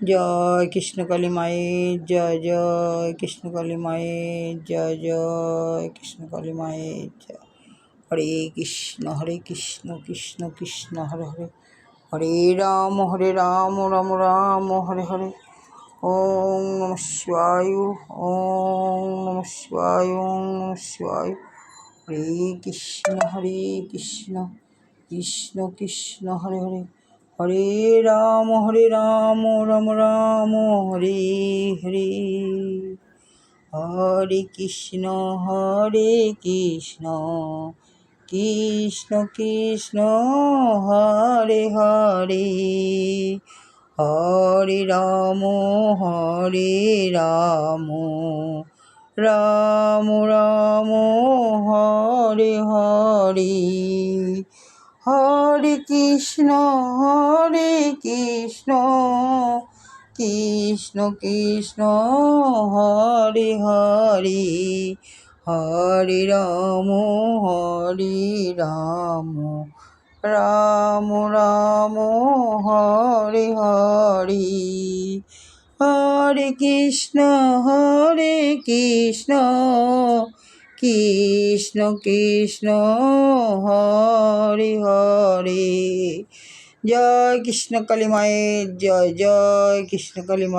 জয় কৃষ্ণকালী মায়ের জয়, জয় কৃষ্ণকালী মায়ের জয়, জয় কৃষ্ণকালী মায়ের জয়। হরে কৃষ্ণ কৃষ্ণ কৃষ্ণ হরে হরে, হরে রাম রাম রাম হরে হরে। ওম নমঃ শিবায়, ওম নমঃ শিবায়, ওম নমঃ শিবায়। হরে কৃষ্ণ কৃষ্ণ কৃষ্ণ হরে হরে, হরে রাম রাম রাম হরে হরে। হরে কৃষ্ণ কৃষ্ণ কৃষ্ণ হরে হরে, হরে রাম রাম রাম হরে হরে। হরে কৃষ্ণ কৃষ্ণ কৃষ্ণ হরে হরে, হরে রাম রাম রাম হরে হরে। হরে কৃষ্ণ কৃষ্ণ কৃষ্ণ হরে হরে। জয় কৃষ্ণকালী মায়ের জয়, জয় কৃষ্ণকালী মা।